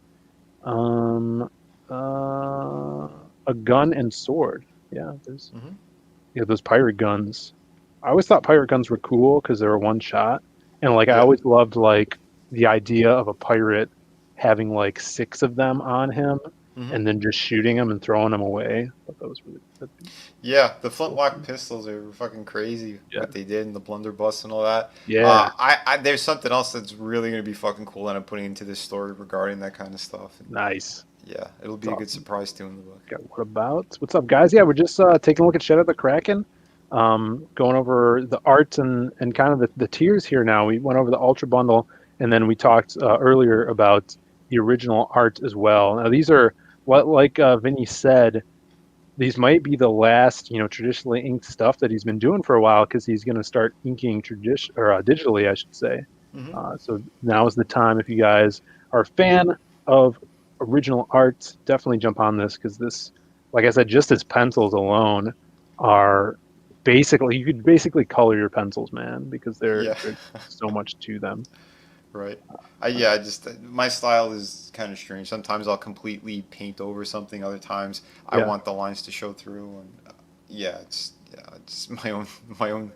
Um, a gun and sword. Yeah, there's Hmm. those pirate guns. I always thought pirate guns were cool because they were one shot, and like I Yeah. always loved like the idea of a pirate having like six of them on him, Hmm. and then just shooting them and throwing them away. I thought that was really that'd be Yeah, the cool. flintlock pistols are fucking crazy. Yeah, What they did and the blunderbuss and all that. yeah, There's something else that's really gonna be fucking cool that I'm putting into this story regarding that kind of stuff. And nice. yeah, it'll It's be a good awesome. surprise too in the book. Okay, what about what's up, guys? Yeah, we're just taking a look at Shed of the Kraken. Going over the art and kind of the tiers here now. We went over the Ultra Bundle, and then we talked earlier about the original art as well. Now, these are what, like Vinny said, these might be the last, traditionally inked stuff that he's been doing for a while, because he's going to start inking tradition or digitally, I should say. Hmm. So now is the time. If you guys are a fan of original art, definitely jump on this, because this, like I said, just his pencils alone are basically, you could basically color your pencils, man, because Yeah. there's so much to them. Right. Yeah, I just my style is kind of strange. Sometimes I'll completely paint over something. Other times I Yeah. want the lines to show through. And it's my own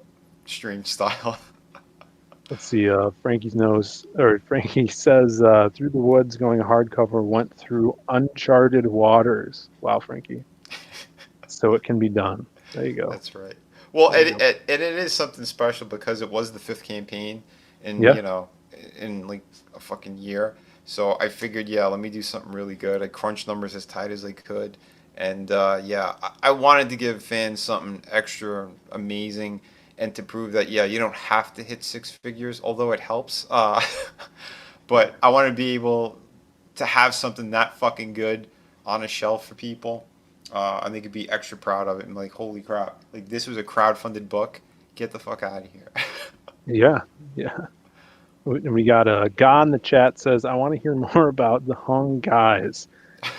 strange style. Let's see. Frankie's nose, or Frankie says, "Through the woods, going hardcover, went through uncharted waters." Wow, Frankie. So it can be done. There you go. That's right. Well, There you go. it is something special because it was the fifth campaign in Yeah. in like a fucking year. So I figured, yeah, let me do something really good. I crunched numbers as tight as I could, and yeah, I wanted to give fans something extra amazing, and to prove that yeah, you don't have to hit six figures, although it helps. But I want to be able to have something that fucking good on a shelf for people. I think it'd be extra proud of it and like, holy crap, like this was a crowd-funded book. Get the fuck out of here. Yeah. Yeah. We got a guy in the chat says, "I want to hear more about the hung guys."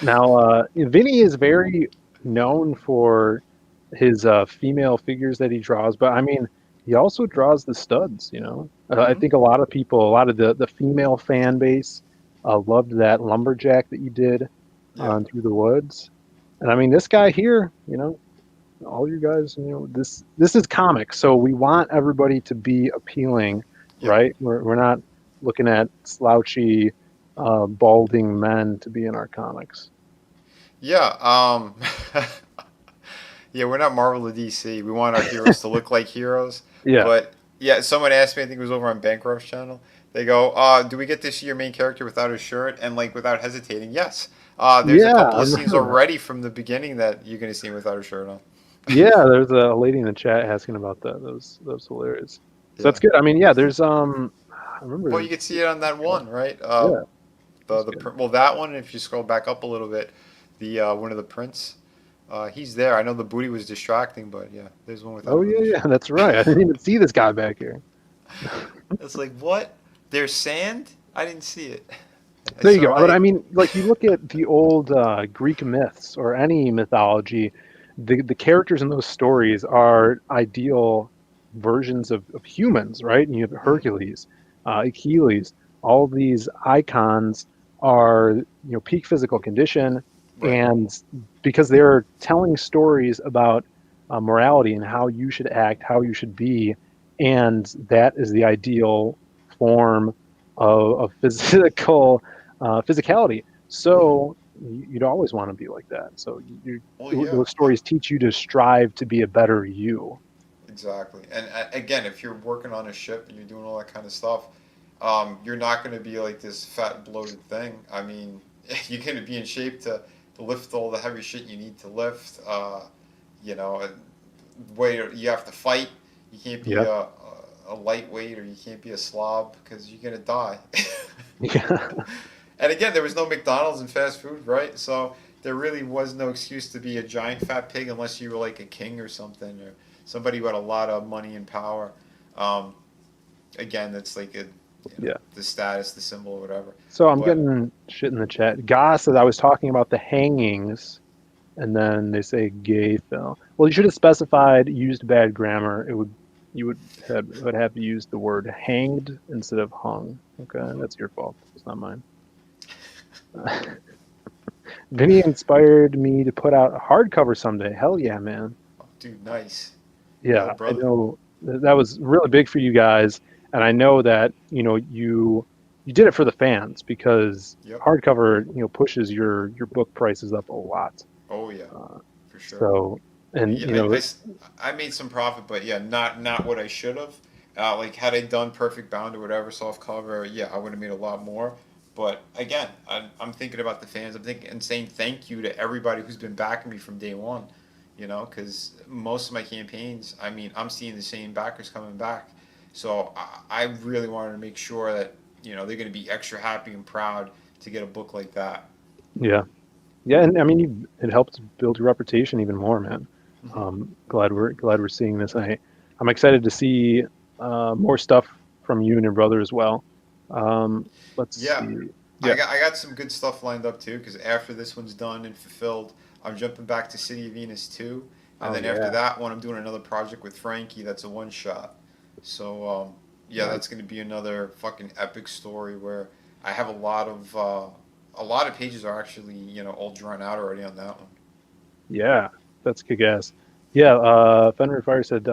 Now, Vinny is very known for his female figures that he draws, but I mean, he also draws the studs. I Hmm. think a lot of people, a lot of the female fan base, loved that lumberjack that you did Yeah. on Through the Woods. And I mean, this guy here, all you guys, this is comics, so we want everybody to be appealing, Yep. right? We're not looking at slouchy, balding men to be in our comics. Yeah. Yeah, we're not Marvel or DC. We want our heroes to look like heroes. Yeah. But yeah, someone asked me, I think it was over on Bankruft's channel. They go, "Do we get to see your main character without his shirt?" And like without hesitating, yes. There's a Yeah, couple I of scenes remember that. already from the beginning that you're gonna see him without a shirt on. Yeah, there's a lady in the chat asking about that. That was hilarious. So Yeah. that's good. I mean, yeah, there's I Well, remember. you can see it on that one, right? Yeah, that's The good. well, that one. If you scroll back up a little bit, the one of the prints, he's there. I know the booty was distracting, but yeah, there's one without Oh him on yeah, the yeah, shirt. that's right. I didn't even see this guy back here. It's like what? There's sand? I didn't see it. I There you saw go. But I I mean, like you look at the old Greek myths or any mythology, the characters in those stories are ideal versions of humans, right? And you have mhm, Hercules, Achilles. All these icons are peak physical condition, right. and because they're telling stories about morality and how you should act, how you should be, and that is the ideal form of physical physicality. Mhm. So you'd always want to be like that. So Well, yeah. those stories teach you to strive to be a better you. Exactly. And again, if you're working on a ship and you're doing all that kind of stuff, you're not going to be like this fat bloated thing. I mean, you're going to be in shape to lift all the heavy shit you need to lift. And way you have to fight. You can't be Yeah, a lightweight or you can't be a slob because you're going to die. yeah, And again, there was no McDonald's and fast food, right? So there really was no excuse to be a giant fat pig unless you were like a king or something or somebody who had a lot of money and power. Um, Again, that's like yeah. the status, the symbol, or whatever. So I'm But getting shit in the chat. Goss says I was talking about the hangings, and then they say gay fell. Well, you should have specified used bad grammar. You would have used the word hanged instead of hung. Okay, mhm. that's your fault. It's not mine. Vinny inspired me to put out a hardcover someday. Hell yeah, man. Oh, dude, nice. Yeah, Yo, I brother. know that was really big for you guys, and I know that you did it for the fans because Yep. hardcover pushes your book prices up a lot. Oh yeah, Uh, for sure. so and Yeah, I made some profit, but yeah, not what I should have. Like had I done Perfect Bound or whatever soft cover, yeah, I would have made a lot more. But again, I'm thinking about the fans. I'm thinking and saying thank you to everybody who's been backing me from day one. Because most of my campaigns, I mean, I'm seeing the same backers coming back. So I really wanted to make sure that they're going to be extra happy and proud to get a book like that. yeah, yeah, and I mean it helped build your reputation even more, man. Hmm. Glad we're seeing this. I'm excited to see more stuff from you and your brother as well. Let's Yeah, see. Yeah. I got some good stuff lined up too. Because after this one's done and fulfilled, I'm jumping back to City of Venus 2, and Oh then after yeah. that one, I'm doing another project with Frankie. That's a one shot. So yeah, Nice. that's gonna be another fucking epic story where I have a lot of pages are actually all drawn out already on that one. Yeah, that's kick-ass. Yeah, Fenrir Fire said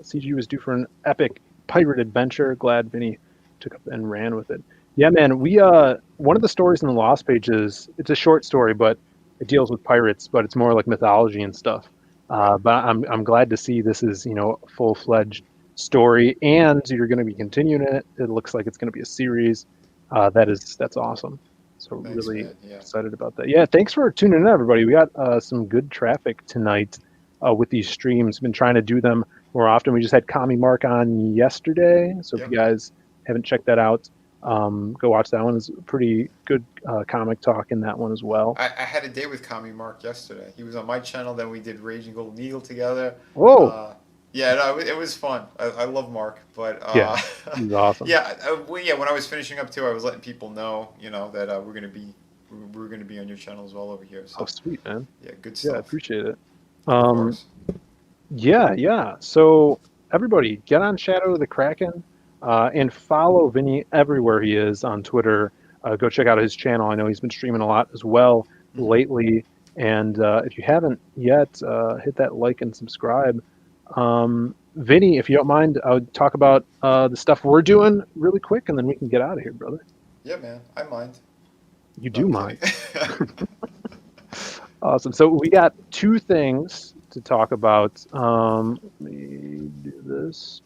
CG was due for an epic pirate adventure. Glad Vinny took up and ran with it. Yeah, man, we one of the stories in the Lost Pages, it's a short story, but it deals with pirates, but it's more like mythology and stuff. Right. But I'm glad to see this is, a full-fledged story, and you're going to be continuing it. It looks like it's going to be a series. That's awesome. So Thanks, really man. Yeah. excited about that. Yeah, thanks for tuning in, everybody. We got some good traffic tonight with these streams. Been trying to do them more often. We just had Kami Mark on yesterday, so if you Yep. guys haven't checked that out, go watch that one. It's a pretty good comic talk in that one as well. I had a day with Kami Mark yesterday. He was on my channel. Then we did Raging Golden Eagle together. Whoa, Uh, yeah, no, it was fun. I love Mark, but yeah, he's awesome. yeah, yeah. When I was finishing up too, I was letting people know, that we're gonna be on your channel as well over here. Oh, So sweet man. yeah, good Yeah, I stuff. appreciate it. Of Um, course. Yeah, yeah. So everybody, get on Shadow of the Kraken and follow Vinny everywhere he is on Twitter. Go check out his channel. I know he's been streaming a lot as well Hmm. lately. And if you haven't yet, hit that like and subscribe. Vinny, if you don't mind, I would talk about the stuff we're doing really quick, and then we can get out of here, brother. Yeah, man. I mind. You No, do I'm mind. kidding. Awesome. So we got two things to talk about. Let me do this.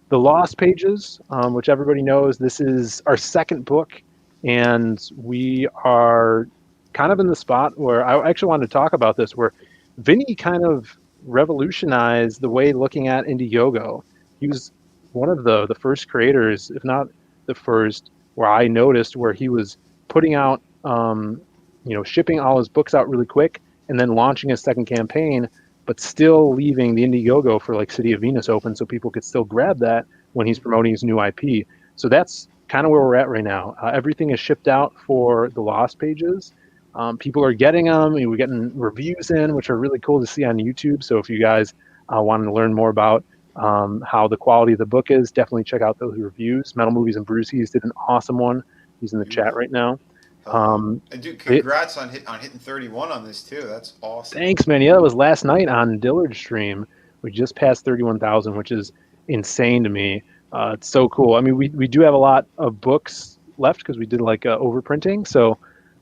The Lost Pages, which everybody knows. This is our second book, and we are kind of in the spot where I actually wanted to talk about this, where Vinny kind of revolutionized the way looking at Indiegogo. He was one of the first creators, if not the first, where I noticed where he was putting out, shipping all his books out really quick, and then launching his second campaign, but still leaving the Indiegogo for like City of Venus open so people could still grab that when he's promoting his new IP. So that's kind of where we're at right now. Everything is shipped out for the Lost Pages. People are getting them. We're getting reviews in, which are really cool to see on YouTube. So if you guys want to learn more about how the quality of the book is, definitely check out those reviews. Metal Movies and Brucey's did an awesome one. He's in the chat Beautiful. right now. Hell yeah. Um, And dude, it, congrats on hitting 31 on this too. That's awesome. Thanks, man. Yeah, that was last night on Dillard's stream. We just passed 31,000, which is insane to me. It's so cool. I mean, we do have a lot of books left because we did like overprinting. So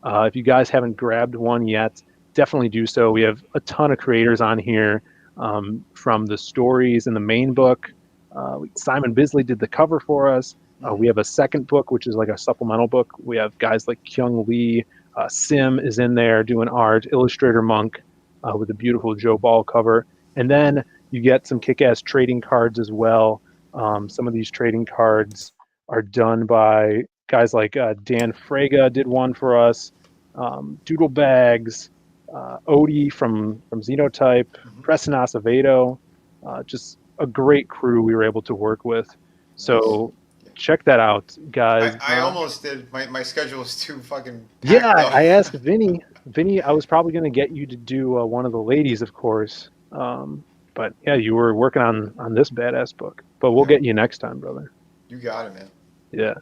if you guys haven't grabbed one yet, definitely do so. We have a ton of creators on here from the stories in the main book. Simon Bisley did the cover for us. We Hmm. have a second book, which is like a supplemental book. We have guys like Kyung Lee, Sim is in there doing art, Illustrator Monk with a beautiful Joe Ball cover. And then you get some kick ass trading cards as well. Some of these trading cards are done by guys like Dan Fraga, did one for us, Doodle Bags, Odie from Xenotype, Hmm. Preston Acevedo, just a great crew we were able to work with. Nice. So check that out, I, guys. I almost did. My schedule was too fucking Yeah, packed up. I asked Vinny. Vinny, I was probably going to get you to do one of the ladies, of course. But yeah, you were working on this badass book. But we'll Yeah, get you next time, brother. you got it, man. Yeah.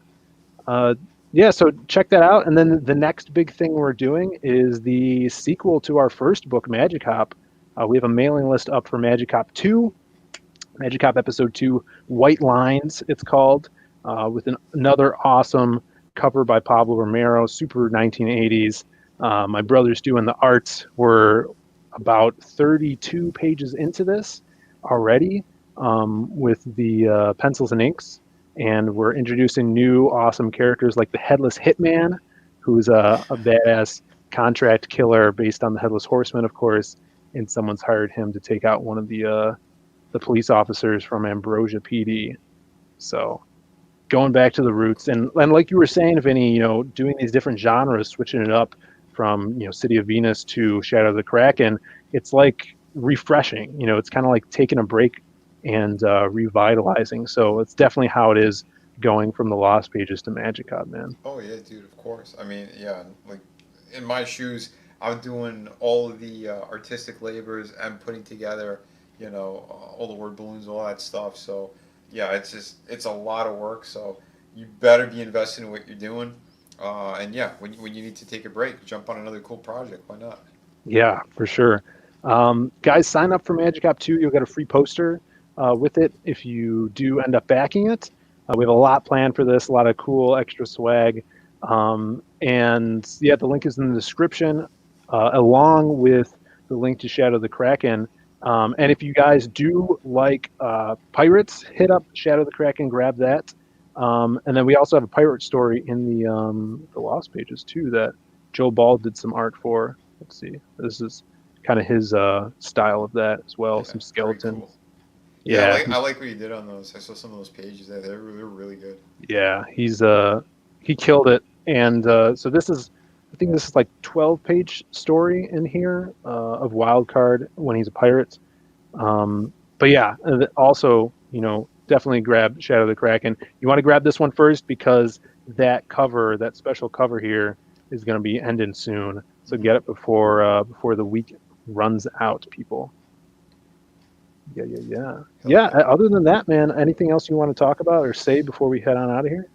Uh, yeah. So check that out. And then the next big thing we're doing is the sequel to our first book, Magic Hop. We have a mailing list up for Magic Hop 2, Magic Hop Episode 2, White Lines, it's called, with another awesome cover by Pablo Romero, super 1980s. My brother's doing the art. We're about 32 pages into this already with the pencils and inks, and we're introducing new awesome characters like the Headless Hitman, who's a badass contract killer based on the Headless Horseman, of course, and someone's hired him to take out one of the police officers from Ambrosia PD. So going back to the roots, and like you were saying, Vinny, doing these different genres, switching it up from City of Venus to Shadow of the Kraken, it's like refreshing. It's kind of like taking a break and revitalizing. So it's definitely how it is going from the Lost Pages to Magic Card, man. Oh yeah, dude. Of course. I mean, yeah. Like in my shoes, I'm doing all of the artistic labors and putting together, all the word balloons, all that stuff. So yeah, it's a lot of work. So you better be invested in what you're doing. And yeah, when you need to take a break, jump on another cool project. Why not? Yeah, for sure. Guys, sign up for Magic Op 2. You'll get a free poster with it if you do end up backing it. We have a lot planned for this, a lot of cool extra swag. And yeah, the link is in the description, along with the link to Shadow the Kraken. And if you guys do like pirates, hit up Shadow the Kraken, grab that. And then we also have a pirate story in the Lost Pages too that Joe Ball did some art for. Let's see. This is kind of his style of that as well. Yeah, Some very cool. skeletons. Yeah, Yeah, I like what you did on those. I saw some of those pages there. They're really good. yeah, he killed it. And so this is, I think this is like 12-page story in here of Wildcard when he's a pirate. But yeah, also, definitely grab Shadow the Kraken. You want to grab this one first because that cover, that special cover here, is going to be ending soon. So Hmm. get it before the week runs out, people. Yeah, yeah, yeah, Hell yeah. yeah. Other than that, man, anything else you want to talk about or say before we head on out of here?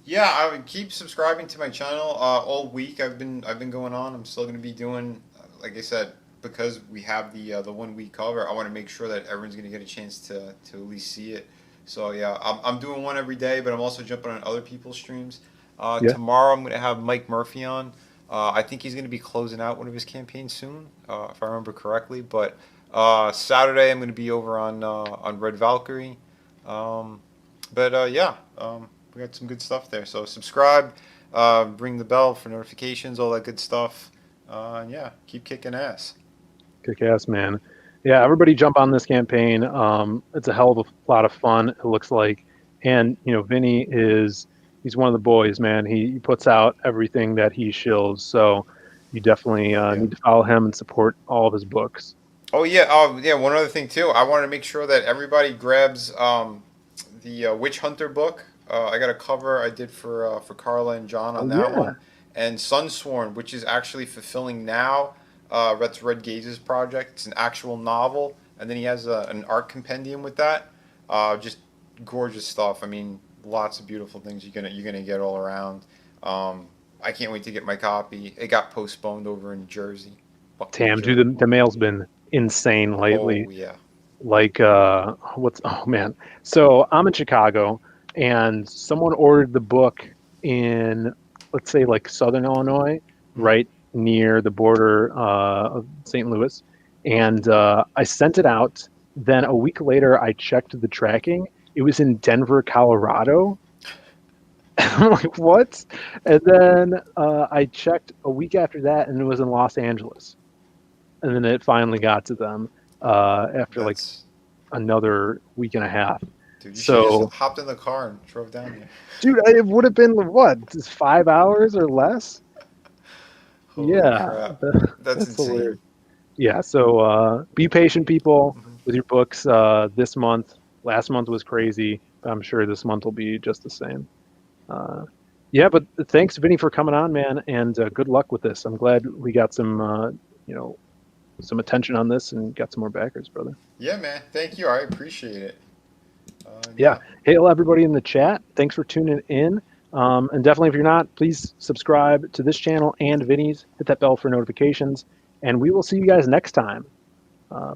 Yeah, I would keep subscribing to my channel all week. I've been going on. I'm still going to be doing, like I said, because we have the 1 week cover. I want to make sure that everyone's going to get a chance to at least see it. So yeah, I'm doing one every day, but I'm also jumping on other people's streams. Yeah. Tomorrow I'm going to have Mike Murphy on. I think he's going to be closing out one of his campaigns soon, if I remember correctly. But Saturday I'm going to be over on Red Valkyrie. Um, yeah, we got some good stuff there. So subscribe, ring the bell for notifications, all that good stuff. And yeah, keep kicking ass. Kick ass, man. Yeah, everybody jump on this campaign. It's a hell of a lot of fun, it looks like. And, Vinny he's one of the boys, man. He puts out everything that he shills. So you definitely Yeah. need to follow him and support all of his books. Oh yeah. Yeah. One other thing too. I wanted to make sure that everybody grabs the Witch Hunter book. I got a cover I did for Carla and John Oh, on that yeah. one, and Sunsworn, which is actually fulfilling now. That's Red Gaze's project. It's an actual novel, and then he has an art compendium with that. Just gorgeous stuff. I mean, lots of beautiful things you're gonna get all around. I can't wait to get my copy. It got postponed over in Jersey. Fucking Damn, jerk. dude, the mail's been insane lately. Oh yeah. Like, oh man. So I'm in Chicago, and someone ordered the book in, let's say, like Southern Illinois, Mhm. right near the border of St. Louis. And I sent it out. Then a week later, I checked the tracking. It was in Denver, Colorado. I'm like, what? And then I checked a week after that, and it was in Los Angeles. And then it finally got to them after like That's another week and a half. dude. You should have just So, hopped in the car and drove down there. dude, it would have been what, just 5 hours or less? Holy Yeah, crap. That's that's insane. hilarious. Yeah, so be patient, people, Hmm. with your books this month. Last month was crazy. I'm sure this month will be just the same. Uh, yeah, but thanks, Vinny, for coming on, man, and good luck with this. I'm glad we got you know, some attention on this and got some more backers, brother. Yeah, man. Thank you. I appreciate it. Yeah. Yeah. Hail everybody in the chat. Thanks for tuning in. And definitely, if you're not, please subscribe to this channel and Vinny's. Hit that bell for notifications. And we will see you guys next time.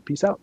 Peace out.